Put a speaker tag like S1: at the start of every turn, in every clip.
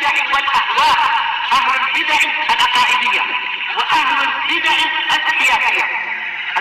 S1: البدع والأهواء، أهل البدع العقائدية وأهل البدع السياسية.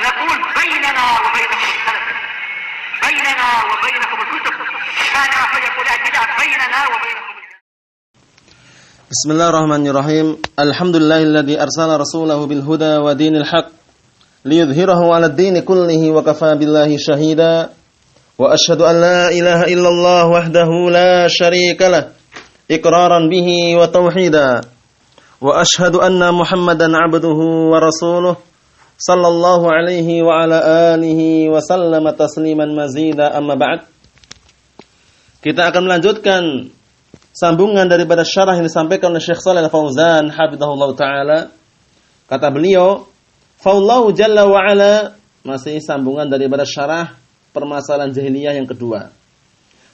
S1: نقول بيننا وبينكم السلف، بيننا وبينكم الكتب، كان فيقول البدع بيننا وبينكم.
S2: Bismillahirrahmanirrahim. Alhamdulillahilladzi arsala rasulahu bil huda wa dinil haq liyudhhirahu 'alad dini kullihi wa kafaa billahi shahida. Wa asyhadu an la ilaha illallah wahdahu la syarika lah iqraran bihi wa tauhida. Wa asyhadu anna Muhammadan 'abduhu wa rasuluh sallallahu alaihi wa ala alihi wa sallama tasliman mazida, amma ba'd. Kita akan melanjutkan sambungan daripada syarah yang disampaikan oleh Syekh Shalih Al-Fauzan hafizahullah taala. Kata beliau, "Faullahu jalla wa ala", masih sambungan daripada syarah permasalahan jahiliyah yang kedua.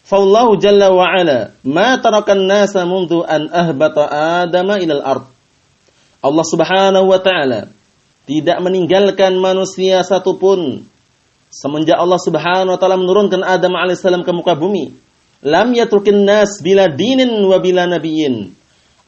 S2: "Faullahu jalla wa ala ma tarakan nasa mundu an ahbata adama ilal ard." Allah Subhanahu wa taala tidak meninggalkan manusia satupun semenjak Allah Subhanahu wa taala menurunkan Adam alaihissalam ke muka bumi. Lam yatrukin nas bila dinin wa bila nabiyyin.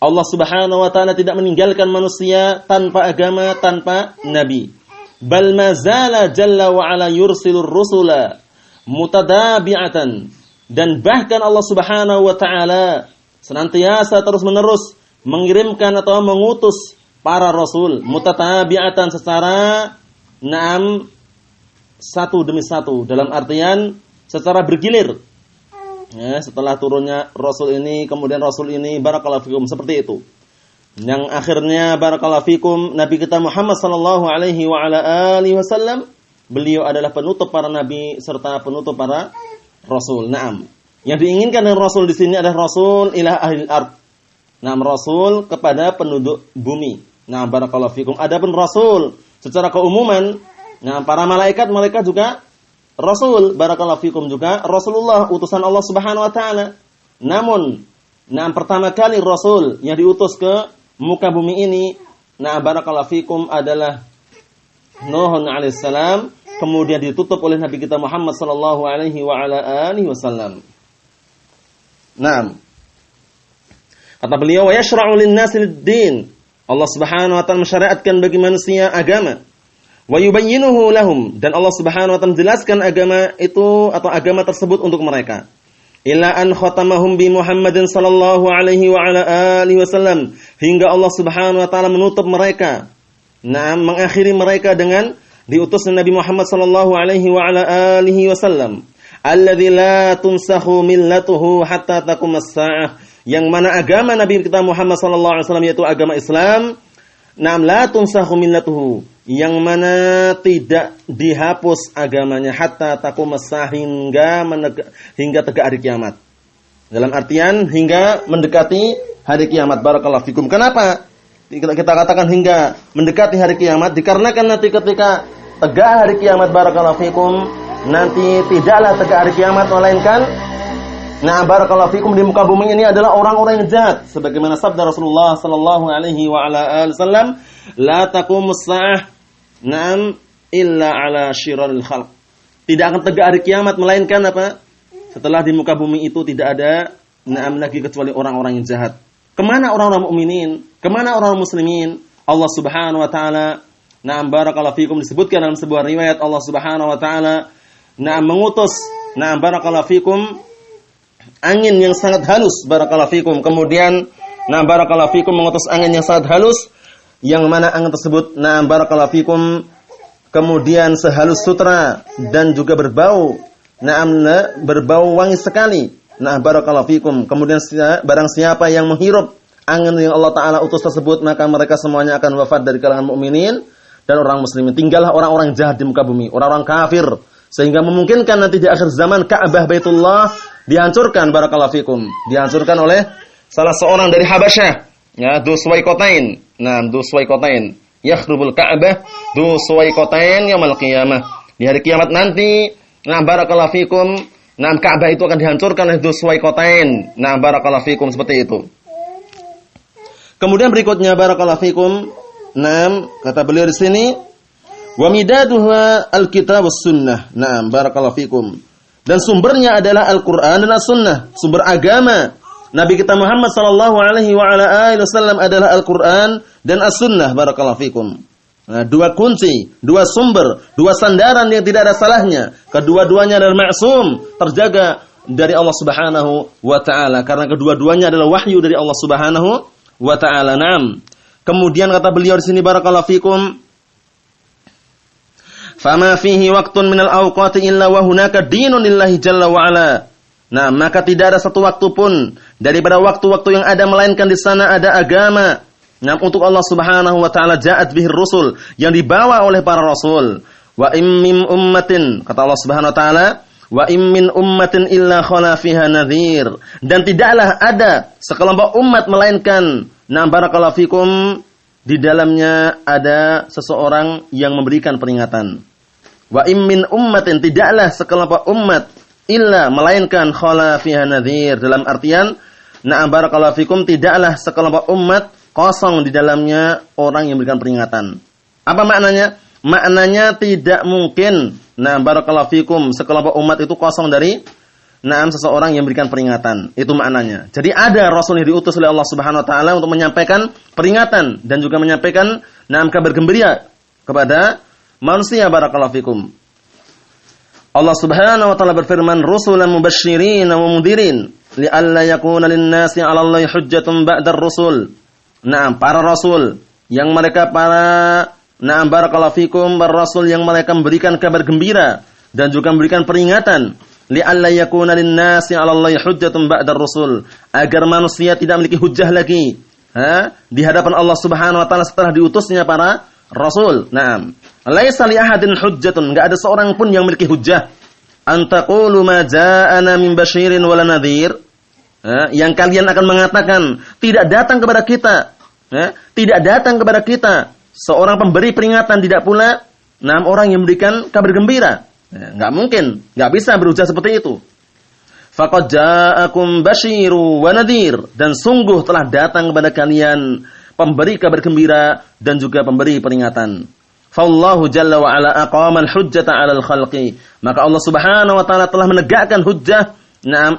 S2: Allah Subhanahu wa taala tidak meninggalkan manusia tanpa agama, tanpa nabi. Bal mazala jalla wa ala yursilur rusula mutadabi'atan. Dan bahkan Allah Subhanahu wa taala senantiasa terus-menerus mengirimkan atau mengutus para rasul mutatabi'atan secara satu demi satu, dalam artian secara bergilir. Ya, setelah turunnya Rasul ini, kemudian Rasul ini, barakallahu fikum, seperti itu. Yang akhirnya barakallahu fikum, Nabi kita Muhammad sallallahu alaihi wa ala alihi wasallam, beliau adalah penutup para nabi serta penutup para rasul. Naam. Yang diinginkan dengan Rasul di sini adalah Rasul ila ahlil ard. Naam, Rasul kepada penduduk bumi. Naam, barakallahu fikum. Adapun Rasul secara keumuman, nah para malaikat mereka juga Rasul, barakallahu fikum, juga Rasulullah, utusan Allah Subhanahu wa taala. Namun, pertama kali Rasul yang diutus ke muka bumi ini, barakallahu fikum, adalah Nuh alaihissalam, kemudian ditutup oleh Nabi kita Muhammad sallallahu alaihi wa ala alihi wasallam. Naam. Kata beliau, "Wa yashra'u lin-nasi lid-din." Allah Subhanahu wa taala mensyariatkan bagi manusia agama. Wa yubayyinuhu lahum, dan Allah Subhanahu wa taala menjelaskan agama itu atau agama tersebut untuk mereka. Illa an khatamahum bi Muhammadin sallallahu alaihi wa ala alihi wasallam, hingga Allah Subhanahu wa taala menutup mereka. Mengakhiri mereka dengan diutusnya Nabi Muhammad sallallahu alaihi wa ala alihi wasallam. Alladzi la tunsakhu millatuhu hatta taqumas saah, yang mana agama Nabi kita Muhammad sallallahu alaihi wasallam yaitu agama Islam. La tunsakhu millatuhu, yang mana tidak dihapus agamanya hatta taqumas saah, hingga tegak hari kiamat. Dalam artian hingga mendekati hari kiamat, barakallahu fikum. Kenapa kita katakan hingga mendekati hari kiamat? Dikarenakan nanti ketika tegak hari kiamat, barakallahu fikum, nanti tidaklah tegak hari kiamat melainkan barakallahu fikum, di muka bumi ini adalah orang-orang yang jahat, sebagaimana sabda Rasulullah sallallahu alaihi wa ala alihi wasallam, la taqumus saah illa ala syiraril khalq. Tidak akan tegak hari kiamat melainkan apa? Setelah di muka bumi itu tidak ada lagi kecuali orang-orang yang jahat. Kemana orang-orang mukminin? Kemana orang muslimin? Allah Subhanahu wa taala barakallahu fikum, disebutkan dalam sebuah riwayat, Allah Subhanahu wa taala mengutus barakallahu fikum angin yang sangat halus, barakallahu fikum. Kemudian barakallahu fikum mengutus angin yang sangat halus, yang mana angin tersebut barakallahu fikum kemudian sehalus sutra dan juga berbau berbau wangi sekali. Barakallahu fikum. Kemudian barang siapa yang menghirup angin yang Allah taala utus tersebut, maka mereka semuanya akan wafat dari kalangan mukminin dan orang muslimin. Tinggallah orang-orang jahat di muka bumi, orang-orang kafir, sehingga memungkinkan nanti di akhir zaman Ka'bah Baitullah dihancurkan, barakallahu fikum, dihancurkan oleh salah seorang dari Habasyah, ya, Dzulsuwaikotain. Dzulsuwaikotain yakhrubul Ka'bah Dzulsuwaikotain yaumil qiyamah. Di hari kiamat nanti, barakallahu fikum, Ka'bah itu akan dihancurkan oleh Dzulsuwaikotain. Barakallahu fikum, seperti itu. Kemudian berikutnya, barakallahu fikum, kata beliau di sini, wa midaduha alkitab was sunnah. Barakallahu fikum. Dan sumbernya adalah Al-Quran dan As-Sunnah. Sumber agama Nabi kita Muhammad sallallahu alaihi wasallam adalah Al-Qur'an dan As-Sunnah. Barakallahu fikum. Nah, dua kunci, dua sumber, dua sandaran yang tidak ada salahnya. Kedua-duanya adalah maksum, terjaga dari Allah Subhanahu wa taala karena kedua-duanya adalah wahyu dari Allah Subhanahu wa taala. Naam. Kemudian kata beliau di sini barakallahu fikum, "Fama fihi waqtun minal awqati illa wa hunaka dinun lillahi jalla wa ala." Nah, maka tidak ada satu waktu pun daripada waktu-waktu yang ada melainkan di sana ada agama. Nah, untuk Allah Subhanahu wa taala ja'at bihir rusul yang dibawa oleh para rasul. Wa im ummatin kata Allah Subhanahu wa taala, wa im min ummatin illa khala fiha nadhir. Dan tidaklah ada sekelompok umat melainkan barakallahu fikum di dalamnya ada seseorang yang memberikan peringatan. Wa im min ummatin tidaklah sekelompok umat illa melainkan khala fiha nadhir. Dalam artian barakallahu fikum tidaklah sekelompok umat kosong di dalamnya orang yang memberikan peringatan. Apa maknanya? Maknanya tidak mungkin barakallahu fikum sekelompok umat itu kosong dari seseorang yang memberikan peringatan. Itu maknanya. Jadi ada rasul yang diutus oleh Allah Subhanahu wa taala untuk menyampaikan peringatan dan juga menyampaikan kabar gembira kepada manusia. Barakallahu fikum. Allah Subhanahu wa taala berfirman, "Rusulan mubasysyirin wa mundhirin li'alla yakuna lin-nasi 'ala Allahi hujjatun ba'dar rusul." Para rasul yang mereka barakallahu fikum, para rasul yang mereka memberikan kabar gembira dan juga memberikan peringatan, li'alla yakuna lin-nasi 'ala Allahi hujjatun ba'dar rusul, agar manusia tidak memiliki hujjah lagi di hadapan Allah Subhanahu wa taala setelah diutusnya para rasul. Laisa li ahadin hujjatun, enggak ada seorang pun yang memiliki hujjah. Antaqulu ma ja'ana min basyirin wala nadhir, yang kalian akan mengatakan tidak datang kepada kita, tidak datang kepada kita seorang pemberi peringatan, tidak pula orang yang memberikan kabar gembira. Enggak mungkin, enggak bisa berujar seperti itu. Faqad ja'akum basyiru wa nadhir, dan sungguh telah datang kepada kalian pemberi kabar gembira dan juga pemberi peringatan. Fallahu jalla wa ala aqama al-hujjata 'alal khalqi, maka Allah Subhanahu wa taala telah menegakkan hujjah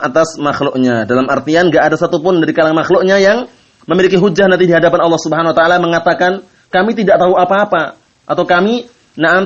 S2: atas makhluknya. Dalam artian enggak ada satupun dari kalangan makhluknya yang memiliki hujjah nanti di hadapan Allah Subhanahu wa taala mengatakan kami tidak tahu apa-apa atau kami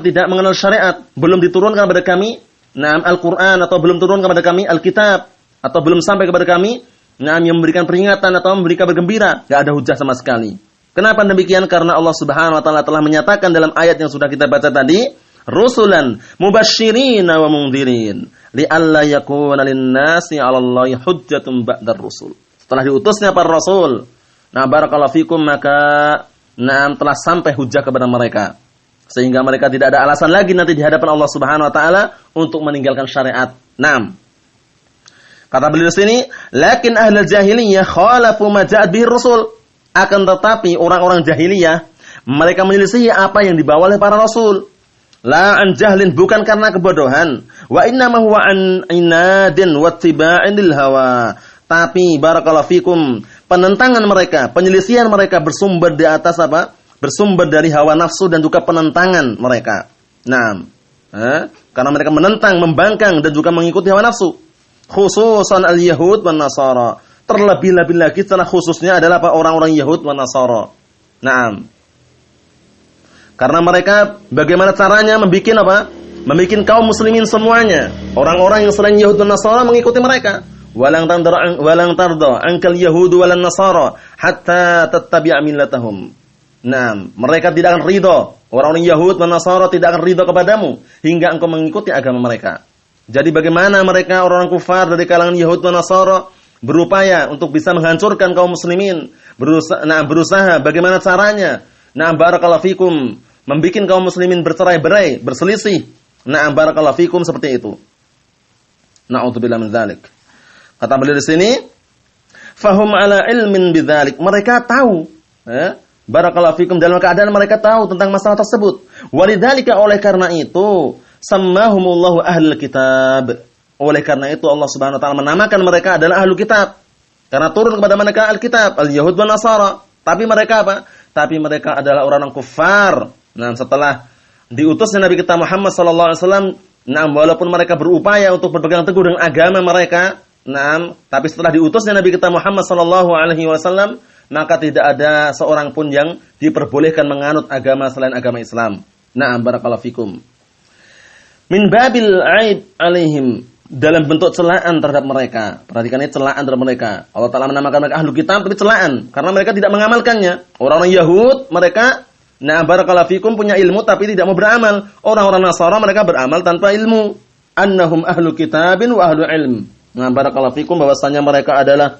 S2: tidak mengenal syariat, belum diturunkan kepada kami Al-Qur'an, atau belum turun kepada kami Alkitab, atau belum sampai kepada kami yang memberikan peringatan atau memberi kabar gembira. Enggak ada hujjah sama sekali. Kenapa demikian? Karena Allah Subhanahu wa taala telah menyatakan dalam ayat yang sudah kita baca tadi, rusulan mubasysyirin wa mundhirin li'alla yakuna lin-nasi 'ala Allahi hujjatun ba'dar rusul. Setelah diutusnya para rasul, barakallahu fikum, maka telah sampai hujjah kepada mereka, sehingga mereka tidak ada alasan lagi nanti di hadapan Allah Subhanahu wa taala untuk meninggalkan syariat. Kata beliau di sini, lakin ahlul jahiliyah khalafu ma ja'at bihi rasul. Akan tetapi orang-orang jahiliyah mereka menyelisihi apa yang dibawa oleh para rasul. La an jahlin, bukan karena kebodohan, wa innama huwa an inadin wa ittiba'in lil hawa. Tapi barakallahu fikum, penentangan mereka, penyelisihan mereka bersumber di atas apa? Bersumber dari hawa nafsu dan juga penentangan mereka. Karena mereka menentang, membangkang dan juga mengikuti hawa nafsu. Khususan al-yahud wan nasara. Terlebih-lebih lagi setelah khususnya adalah orang-orang Yahud wan Nasara. Karena mereka bagaimana caranya membikin apa? Membikin kaum muslimin semuanya, orang-orang yang selain Yahud dan Nasara mengikuti mereka. Walang tarda ankal yahudu walan nasara hatta tattabi'a millatahum. Mereka tidak akan ridho, orang-orang Yahud dan Nasara tidak akan ridho kepadamu hingga engkau mengikuti agama mereka. Jadi bagaimana mereka orang-orang kufar dari kalangan Yahud dan Nasara berupaya untuk bisa menghancurkan kaum muslimin, berusaha bagaimana caranya, barakallahu fikum, membikin kaum muslimin bercerai-berai, berselisih. Barakallahu fikum, seperti itu. Na'udzubillah min dzalik. Kata beliau di sini, fahum ala ilmin bidzalik. Mereka tahu, barakallahu fikum, dalam keadaan mereka tahu tentang masalah tersebut. Walidzalika, oleh karena itu, sammahumullahu ahlul kitab. Oleh karena itu Allah Subhanahu wa taala menamakan mereka adalah ahlul kitab. Karena turun kepada mereka Alkitab, al-Yahud wan Nasara. Tapi mereka apa? Tapi mereka adalah orang-orang kufar. Setelah diutusnya Nabi kita Muhammad sallallahu alaihi wasallam, walaupun mereka berupaya untuk berpegang teguh dengan agama mereka, Tapi setelah diutusnya Nabi kita Muhammad sallallahu alaihi wasallam, maka tidak ada seorang pun yang diperbolehkan menganut agama selain agama Islam. Na'am, barakallahu fikum. Min babil aib alaihim, dalam bentuk celaan terhadap mereka. Perhatikan ini, celaan terhadap mereka. Allah Ta'ala menamakan mereka ahlu kitab, tapi celaan karena mereka tidak mengamalkannya. Orang-orang Yahud, mereka barakallahu fikum punya ilmu tapi tidak mau beramal. Orang-orang Nasara mereka beramal tanpa ilmu. Annahum ahlu kitabin wa ahlu ilm. Barakallahu fikum, bahwasanya mereka adalah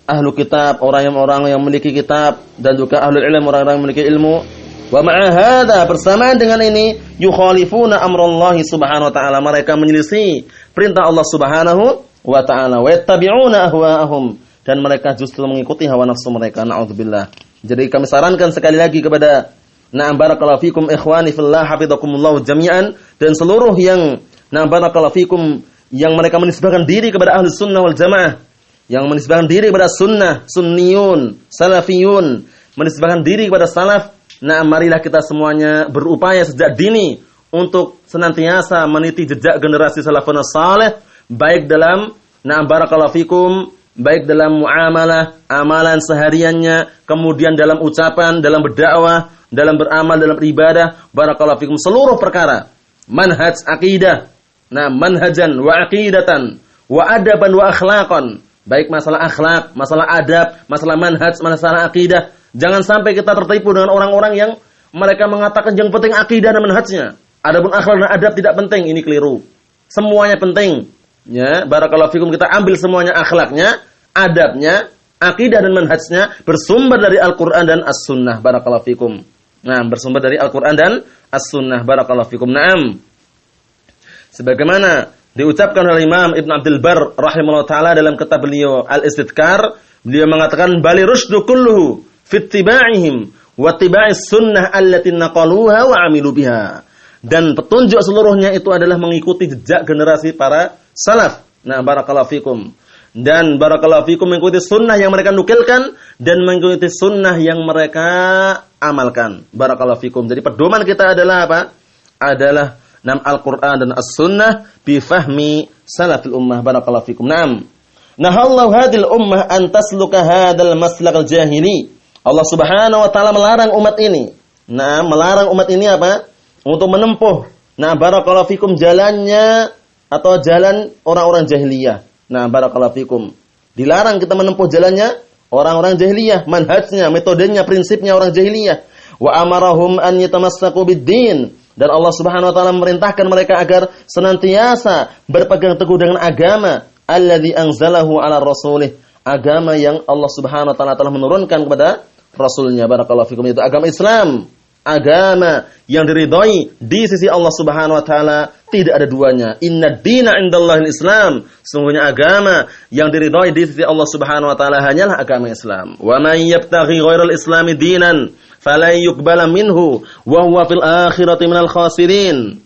S2: ahlu kitab, orang yang memiliki kitab, dan juga ahlu ilm, orang-orang yang memiliki ilmu. Wa ma'a hadza, bersamaan dengan ini, yukhalifuna amrallahi subhanahu wa ta'ala, mereka menyelisih perintah Allah subhanahu wa ta'ala, wa yattabi'una ahwa'ahum, dan mereka justru mengikuti hawa nafsu mereka. Na'udzubillah. Jadi kami sarankan sekali lagi kepada barakallahu fikum ikhwani fillah hafizakumullah jami'an, dan seluruh yang barakallahu fikum yang mereka menisbahkan diri kepada ahli sunnah wal jamaah, yang menisbahkan diri kepada sunnah, sunniyun, salafiyun, menisbahkan diri kepada salaf. Marilah kita semuanya berupaya sejak dini untuk senantiasa meniti jejak generasi salafun salih, baik dalam barakallahu fikum, baik dalam muamalah, amalan sehariannya, kemudian dalam ucapan, dalam berdakwah, dalam beramal, dalam ibadah, barakallahu fikum, seluruh perkara, manhaj akidah, manhajan wa aqidatan wa adaban wa akhlaqan, baik masalah akhlak, masalah adab, masalah manhaj, masalah akidah. Jangan sampai kita tertipu dengan orang-orang yang mereka mengatakan yang penting akidah dan manhajnya. Adapun akhlak dan adab tidak penting, ini keliru. Semuanya penting. Ya, barakallahu fikum, kita ambil semuanya, akhlaknya, adabnya, akidah dan manhajnya bersumber dari Al-Qur'an dan As-Sunnah. Barakallahu fikum. Bersumber dari Al-Qur'an dan As-Sunnah. Barakallahu fikum. Sebagaimana diucapkan oleh Imam Ibn Abdul Bar rahimahullah taala dalam kitab beliau Al-Istidkar, beliau mengatakan bali rusdu kulluhu fi ittiba'ihim wa ittiba'is sunnah allati naqaluha wa 'amilu biha. Dan petunjuk seluruhnya itu adalah mengikuti jejak generasi para salaf. Barakallahu fikum. Dan barakallahu fikum, mengikuti sunnah yang mereka nukilkan dan mengikuti sunnah yang mereka amalkan. Barakallahu fikum. Jadi pedoman kita adalah apa? Adalah Al-Qur'an dan As-Sunnah bi fahmi salafil ummah. Barakallahu fikum. Nahallahu hadhil ummah an tasluka hadzal maslak al-jahili. Allah Subhanahu wa taala melarang umat ini. Melarang umat ini apa? Untuk menempuh barakallahu fikum jalannya atau jalan orang-orang jahiliyah. Barakallahu fikum. Dilarang kita menempuh jalannya orang-orang jahiliyah, manhajnya, metodenya, prinsipnya orang jahiliyah. Wa amarahum an yatamassaku bid-din. Dan Allah Subhanahu wa taala memerintahkan mereka agar senantiasa berpegang teguh dengan agama alladzi anzalahu ala rasulih, agama yang Allah Subhanahu wa taala telah menurunkan kepada rasulnya. Barakallahu fikum, itu agama Islam, agama yang diridhai di sisi Allah Subhanahu wa taala, tidak ada duanya. Inna dina indallahil Islam, sungguhnya agama yang diridhai di sisi Allah Subhanahu wa taala hanyalah agama Islam. Wa man yabtaghi ghairal islami dinan falan yuqbala minhu wa huwa fil akhirati minal khasirin.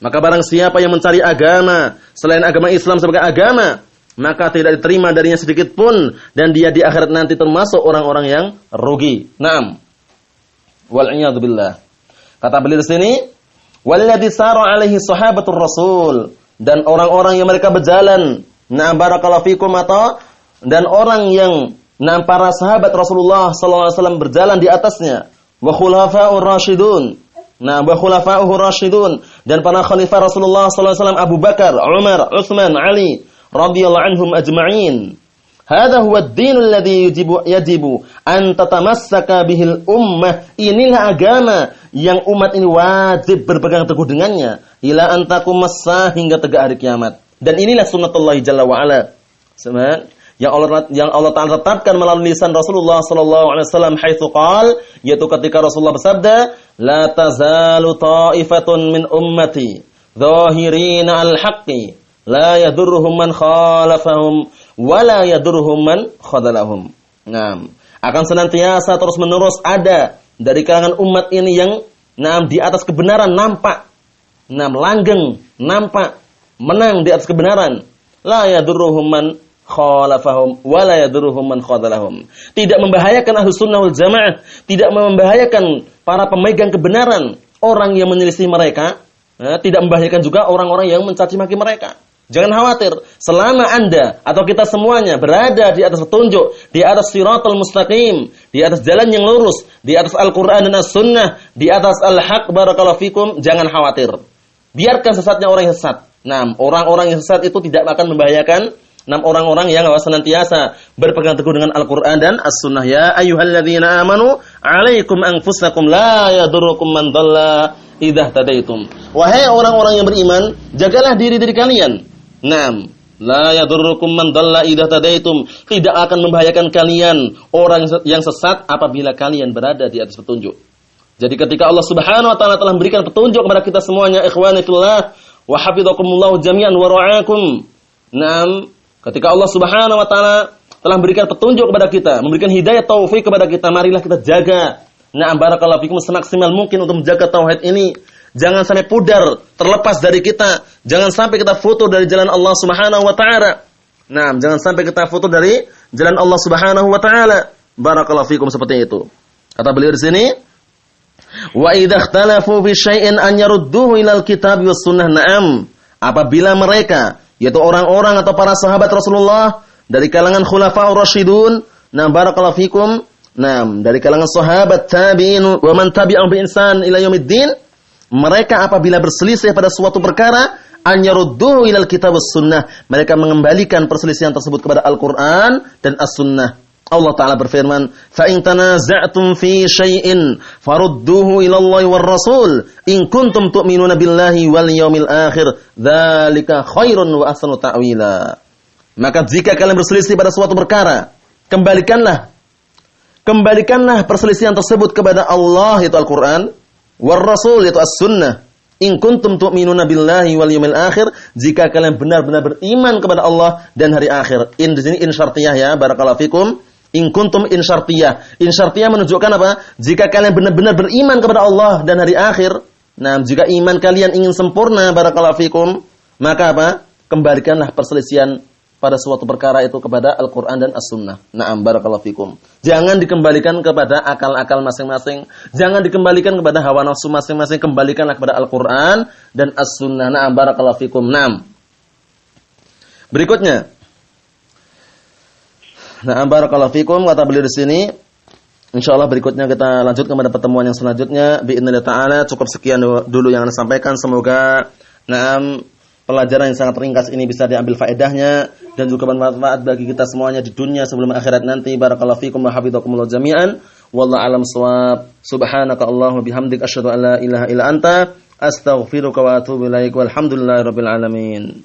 S2: Maka barang siapa yang mencari agama selain agama Islam sebagai agama, maka tidak diterima darinya sedikit pun, dan dia di akhirat nanti termasuk orang-orang yang rugi. Wal iyad billah. Kata beliau di sini, walladzi sara alaihi sahabatur rasul, dan orang-orang yang mereka berjalan, barakallahu fikum, atau dan orang yang para sahabat Rasulullah sallallahu alaihi wasallam berjalan di atasnya, wa khulafa'ur rasyidun. Wa khulafa'uhur rasyidun, dan para khalifah Rasulullah sallallahu alaihi wasallam, Abu Bakar, Umar, Utsman, Ali radhiyallahu anhum ajma'in. Hadza huwa ad-dinul ladzi yajibu an tatamassaka bihil ummah. Inilah agama yang umat ini wajib berpegang teguh dengannya ila an taqummassa, hingga tegak hari kiamat. Dan inilah sunnatullah jalla wa ala, yang Allah Ta'ala tetapkan melalui lisan Rasulullah sallallahu alaihi wasallam, haitsu qala, yaitu ketika Rasulullah bersabda, la tazalu ta'ifatun min ummati dhahirina al-haqqi la yadurruhum man khalafahum wa la yadurruhum man khadalahum. Akan senantiasa terus menerus ada dari kalangan umat ini yang di atas kebenaran, nampak langgeng, nampak menang di atas kebenaran. La yadurruhum man khalafahum wa la yadurruhum man khadalahum. Tidak membahayakan Ahlus Sunnah wal Jamaah, tidak membahayakan para pemegang kebenaran, orang yang menyelisih mereka, tidak membahayakan juga orang-orang yang mencaci maki mereka. Jangan khawatir, selama Anda atau kita semuanya berada di atas petunjuk, di atas siratal mustaqim, di atas jalan yang lurus, di atas Al-Qur'an dan As-Sunnah, di atas Al-Haq, barakallahu fikum, jangan khawatir. Biarkan sesatnya orang yang sesat. Nah, orang-orang yang sesat itu tidak akan membahayakan orang-orang yang senantiasa berpegang teguh dengan Al-Qur'an dan As-Sunnah. Ya ayyuhalladzina amanu, 'alaikum anfusakum la yadurrukum man dhalla idza tadaitum. Wahai orang-orang yang beriman, jagalah diri-diri kalian. Naam, la yadurrukum man dhalla idza tadaitum. Tidak akan membahayakan kalian orang yang sesat apabila kalian berada di atas petunjuk. Jadi ketika Allah Subhanahu wa taala telah memberikan petunjuk kepada kita semuanya, ikhwani fillah, wa hafizakumullahu jami'an wa ra'akum. Naam, ketika Allah Subhanahu wa taala telah memberikan petunjuk kepada kita, memberikan hidayah taufik kepada kita, marilah kita jaga. Naam, barakallahu fikum, semaksimal mungkin untuk menjaga tauhid ini. Jangan sampai pudar, terlepas dari kita. Jangan sampai kita futur dari jalan Allah Subhanahu wa taala. Nah, jangan sampai kita futur dari jalan Allah Subhanahu wa taala. Barakallahu fikum, seperti itu. Kata beliau di sini, wa idza ikhtalafu fi syai'in an yarudduhu ilal kitab was sunnah. Na'am, apabila mereka, yaitu orang-orang atau para sahabat Rasulullah dari kalangan khulafaur rasyidun, nah barakallahu fikum, nah dari kalangan sahabat tabi'in wa man tabi'ahum bi ihsan ila yaumiddin, mereka apabila berselisih pada suatu perkara, an yarudduhu ilal kitab was sunnah, mereka mengembalikan perselisihan tersebut kepada Al-Qur'an dan As-Sunnah. Allah Ta'ala berfirman, fa in tanaza'tum fi syai'in farudduhu ila Allah war Rasul in kuntum tu'minuna billahi wal yaumil akhir, dzalika khairun wa ahsanu ta'wila. Maka jika kalian berselisih pada suatu perkara, kembalikanlah perselisihan tersebut kepada Allah, yaitu Al-Qur'an, war Rasul, yaitu As-Sunnah. In kuntum tu'minuna billahi wal yaumil akhir, jika kalian benar-benar beriman kepada Allah dan hari akhir. In di sini in syartiyah ya, barakallahu fikum. In kuntum in syartiyah. In syartiyah menunjukkan apa? Jika kalian benar-benar beriman kepada Allah dan hari akhir. Nah, jika iman kalian ingin sempurna, barakallahu fikum, maka apa? Kembalikanlah perselisihan pada suatu perkara itu kepada Al-Qur'an dan As-Sunnah. Na'am, barakallahu fikum. Jangan dikembalikan kepada akal-akal masing-masing. Jangan dikembalikan kepada hawa nafsu masing-masing. Kembalikanlah kepada Al-Qur'an dan As-Sunnah. Na'am, barakallahu fikum. Na'am. Berikutnya. Na'am, barakallahu fikum. Kata beliau di sini. Insyaallah berikutnya kita lanjutkan pada pertemuan yang selanjutnya. Bi'idznillah ta'ala. Cukup sekian dulu yang Anda sampaikan. Semoga na'am, pelajaran yang sangat ringkas ini bisa diambil faedahnya dan juga bermanfaat bagi kita semuanya di dunia sebelum akhirat nanti. Barakallahu fikum wa hafizakumullah jami'an. Wallahu a'lam shawab. Subhanaka Allahumma bihamdik asyhadu an la ilaha illa anta astaghfiruka wa atubu ilaik. Walhamdulillahirabbil alamin.